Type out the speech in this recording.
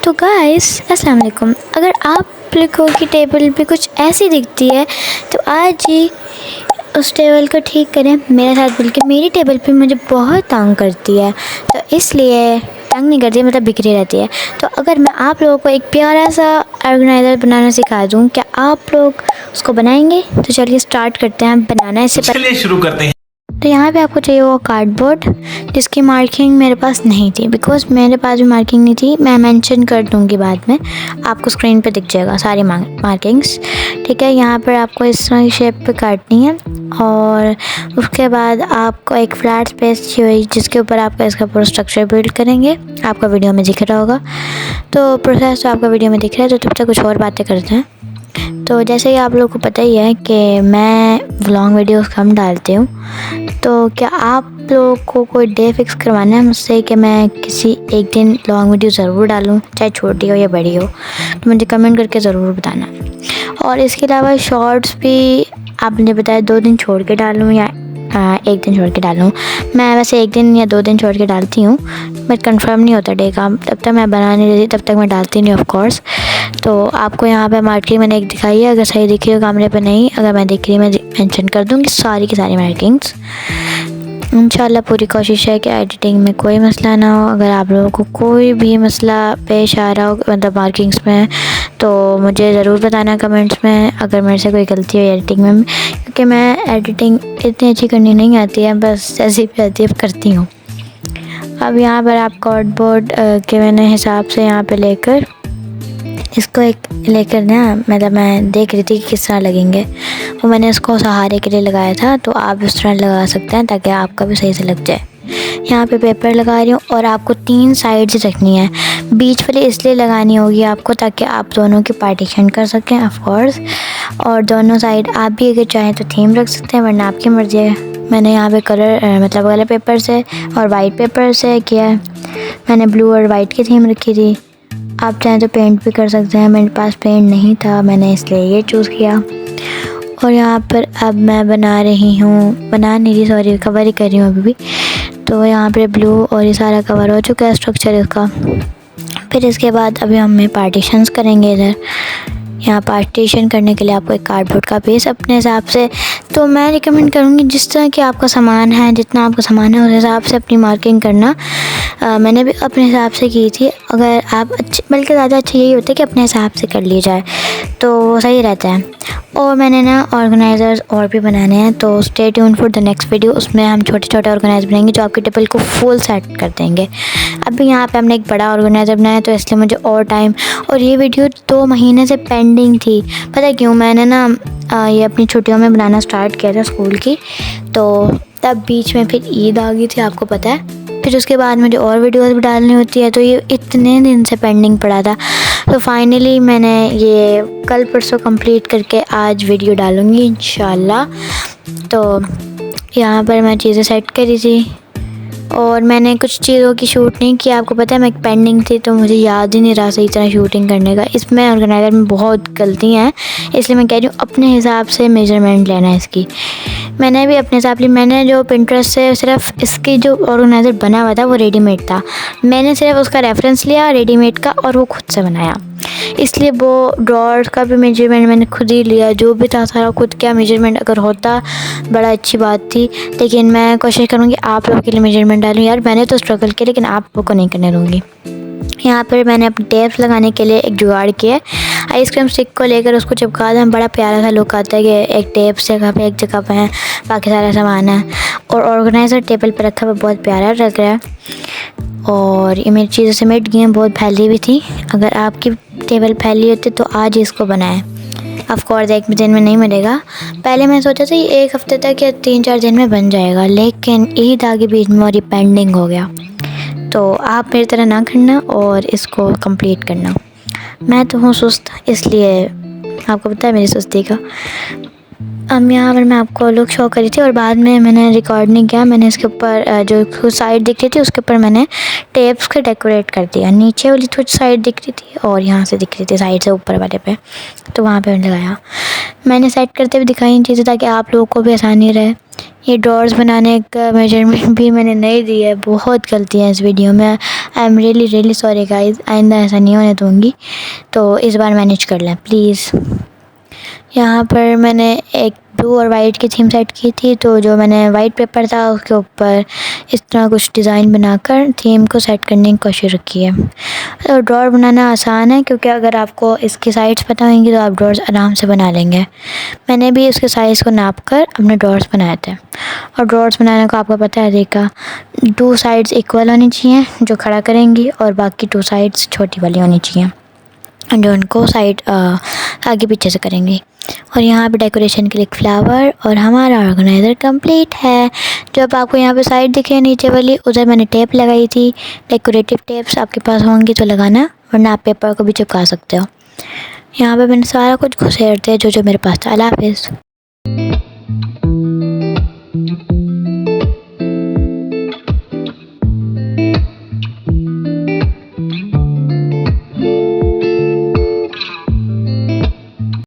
तो गाइस अस्सलाम वालेकुम। अगर आप लोगों की टेबल पे कुछ ऐसी दिखती है तो आज ही उस टेबल को ठीक करें मेरे साथ, बल्कि मेरी टेबल पे मुझे बहुत तंग करती है, तो इसलिए तंग नहीं करती, मतलब बिखरी रहती है। तो अगर मैं आप लोगों को एक प्यारा सा ऑर्गेनाइज़र बनाना सिखा दूँ, क्या आप लोग उसको बनाएंगे? तो चलिए स्टार्ट करते हैं बनाना। इससे पहले शुरू करते हैं। तो यहाँ पे आपको चाहिए वो कार्डबोर्ड जिसकी मार्किंग मेरे पास नहीं थी, बिकॉज़ मेरे पास भी मार्किंग नहीं थी। मैं मेंशन कर दूँगी बाद में, आपको स्क्रीन पे दिख जाएगा सारी मार्किंग्स। ठीक है, यहाँ पर आपको इस तरह की शेप पे काटनी है और उसके बाद आपको एक फ्लैट स्पेस चाहिए जिसके ऊपर आपका इसका पूरा स्ट्रक्चर बिल्ड करेंगे। आपका वीडियो में दिख रहा होगा, तो प्रोसेस तो आपका वीडियो में दिख रहा है। तो तब तक कुछ और बातें करते हैं। तो जैसे कि आप लोगों को पता ही है कि मैं व्लॉग वीडियोस कम डालती हूँ, तो क्या आप लोगों को कोई डे फिक्स करवाना है मुझसे कि मैं किसी एक दिन लॉन्ग वीडियो ज़रूर डालूँ, चाहे छोटी हो या बड़ी हो, तो मुझे कमेंट करके ज़रूर बताना। और इसके अलावा शॉर्ट्स भी आप मुझे बताया 2 दिन छोड़ के डालूँ या 1 दिन छोड़ के डालूँ। मैं वैसे 1 दिन या 2 दिन छोड़ के डालती हूँ, बट कंफर्म नहीं होता डे का। तब तक मैं बना नहीं रही, तब तक मैं डालती नहीं ऑफ कोर्स। तो आपको यहाँ पे मार्किंग मैंने एक दिखाई है, अगर सही दिख रही हो कैमरे पे, नहीं अगर मैं दिख रही मैं मेंशन कर दूँगी सारी की सारी मार्किंग्स। इंशाल्लाह पूरी कोशिश है कि एडिटिंग में कोई मसला ना हो। अगर आप लोगों को कोई भी मसला पेश आ रहा हो मतलब मार्किंग्स में, तो मुझे ज़रूर बताना कमेंट्स में अगर मेरे से कोई गलती हो एडिटिंग में, क्योंकि मैं एडिटिंग इतनी अच्छी करनी नहीं आती है, बस जैसी भी आती है करती हूँ। अब यहाँ पर आप कार्डबोर्ड के मैंने हिसाब से यहाँ पे लेकर इसको एक लेकर ना, मतलब मैं देख रही थी कि किस तरह लगेंगे, वो मैंने इसको सहारे के लिए लगाया था। तो आप इस तरह लगा सकते हैं ताकि आपका भी सही से लग जाए। यहाँ पे पेपर लगा रही हूँ और आपको 3 साइड से रखनी है। बीच वाली इसलिए लगानी होगी आपको ताकि आप दोनों की पार्टीशन कर सकें ऑफ कोर्स। और दोनों साइड आप भी अगर चाहें तो थीम रख सकते हैं, वरना आपकी मर्ज़ी है। मैंने यहाँ पे कलर पेपर से और वाइट पेपर से किया है। मैंने ब्लू और वाइट की थीम रखी थी। आप चाहें तो पेंट भी कर सकते हैं, मेरे पास पेंट नहीं था, मैंने इसलिए ये चूज़ किया। और यहाँ पर अब मैं बना नहीं रही सॉरी, कवर ही कर रही हूँ अभी भी। तो यहाँ पे ब्लू और ये सारा कवर हो चुका है स्ट्रक्चर इसका। फिर इसके बाद अभी हमें पार्टीशंस करेंगे इधर। यहाँ पार्टीशन करने के लिए आपको एक कार्डबोर्ड का पीस अपने हिसाब से, तो मैं रिकमेंड करूँगी जिस तरह कि आपका सामान है, जितना आपका सामान है उस हिसाब से अपनी मार्किंग करना। मैंने भी अपने हिसाब से की थी। अगर आप बल्कि ज़्यादा अच्छा यही होता है कि अपने हिसाब से कर ली जाए तो सही रहता है। और मैंने ना ऑर्गेनाइज़र्स और भी बनाने हैं, तो stay tune for the next video. उसमें हम छोटे छोटे ऑर्गेनाइज़र बनाएंगे जो आपकी टेबल को फुल सेट कर देंगे। अभी यहाँ पे हमने एक बड़ा ऑर्गेनाइज़र बनाया, तो इसलिए मुझे और टाइम, और ये वीडियो 2 महीने से पेंडिंग थी। पता है क्यों? मैंने ना ये अपनी छुट्टियों में बनाना स्टार्ट किया था स्कूल की, तो तब बीच में फिर ईद आ गई थी, आपको पता है। फिर उसके बाद मुझे और वीडियोस भी डालनी होती है, तो ये इतने दिन से पेंडिंग पड़ा था। तो फाइनली मैंने ये कल परसों कंप्लीट करके आज वीडियो डालूँगी इंशाल्लाह। तो यहाँ पर मैं चीज़ें सेट करी थी और मैंने कुछ चीज़ों की शूट नहीं की। आपको पता है मैं पेंडिंग थी, तो मुझे याद ही नहीं रहा सही तरह शूटिंग करने का। इसमें ऑर्गेनाइज़र में बहुत गलतियाँ हैं, इसलिए मैं कह रही हूँ अपने हिसाब से मेजरमेंट लेना है इसकी। मैंने भी अपने हिसाब से, मैंने जो पिंटरेस्ट से सिर्फ इसकी जो ऑर्गेनाइज़र बना हुआ था वो रेडीमेड था, मैंने सिर्फ उसका रेफरेंस लिया रेडीमेड का और वो खुद से बनाया। इसलिए वो ड्रॉर्स का भी मेजरमेंट मैंने खुद ही लिया, जो भी था सारा खुद किया। मेजरमेंट अगर होता बड़ा अच्छी बात थी, लेकिन मैं कोशिश करूँगी आप लोगों के लिए मेजरमेंट डालूँ। यार मैंने तो स्ट्रगल किया, लेकिन आप लोगों को नहीं करने दूँगी। यहाँ पर मैंने अपने टेप्स लगाने के लिए एक जुगाड़ किया। आइसक्रीम स्टिक को लेकर उसको चिपका दें, बड़ा प्यारा सा लुक आता है कि एक टेप जगह पे एक जगह पे है, बाकी सारा सामान है। और ऑर्गेनाइज़र टेबल पर रखा हुआ बहुत प्यारा लग रहा है। और ये मेरी चीज़ें सिमट गई हैं, बहुत फैली हुई थी। अगर आपकी टेबल फैली होती तो आज ही इसको बनाएं। ऑफ कोर्स 1 दिन में नहीं मिलेगा। पहले मैं सोचा था ये 1 हफ़्ते तक या 3-4 दिन में बन जाएगा, लेकिन ईद आगे बीच में और ये पेंडिंग हो गया। तो आप मेरी तरह ना करना और इसको कंप्लीट करना। मैं तो हूँ सुस्त, इसलिए आपको पता है मेरी सुस्ती का। अब यहाँ पर मैं आपको लुक शो करी थी और बाद में मैंने रिकॉर्ड नहीं किया। मैंने इसके ऊपर जो साइड दिख रही थी उसके ऊपर मैंने टेप्स के डेकोरेट कर दिया। नीचे वाली थोड़ी साइड दिख रही थी और यहाँ से दिख रही थी साइड से ऊपर वाले पे, तो वहाँ पे मैंने लगाया। मैंने सेट करते हुए दिखाई इन चीज़ें ताकि आप लोगों को भी आसानी रहे। ये ड्रॉर्स बनाने का मेजरमेंट भी मैंने नहीं दिया है, बहुत गलती है इस वीडियो में। I am really sorry guys, आइंदा ऐसा नहीं होने दूँगी, तो इस बार मैनेज कर लें प्लीज़। यहाँ पर मैंने एक ब्लू और वाइट की थीम सेट की थी, तो जो मैंने वाइट पेपर था उसके ऊपर इस तरह कुछ डिज़ाइन बनाकर थीम को सेट करने की कोशिश की है। तो ड्रॉर बनाना आसान है, क्योंकि अगर आपको इसकी साइड्स पता होंगी तो आप ड्रॉर्स आराम से बना लेंगे। मैंने भी इसके साइज़ को नाप कर अपने ड्रॉर्स बनाए थे। और ड्रॉर्स बनाने को आपको पता है तरीका, 2 साइड्स इक्वल होनी चाहिए जो खड़ा करेंगी, और बाकी 2 साइड्स छोटी वाली होनी चाहिए जो उनको साइड आगे पीछे से करेंगी। और यहाँ पे डेकोरेशन के लिए एक फ्लावर, और हमारा ऑर्गेनाइज़र कंप्लीट है। जो अब आपको यहाँ पे साइड दिखे है नीचे वाली, उधर मैंने टेप लगाई थी। डेकोरेटिव टेप्स आपके पास होंगी तो लगाना, वरना आप पेपर को भी चिपका सकते हो। यहाँ पे मैंने सारा कुछ घुसेड़ दिया जो मेरे पास था। अल्लाह हाफ़िज़।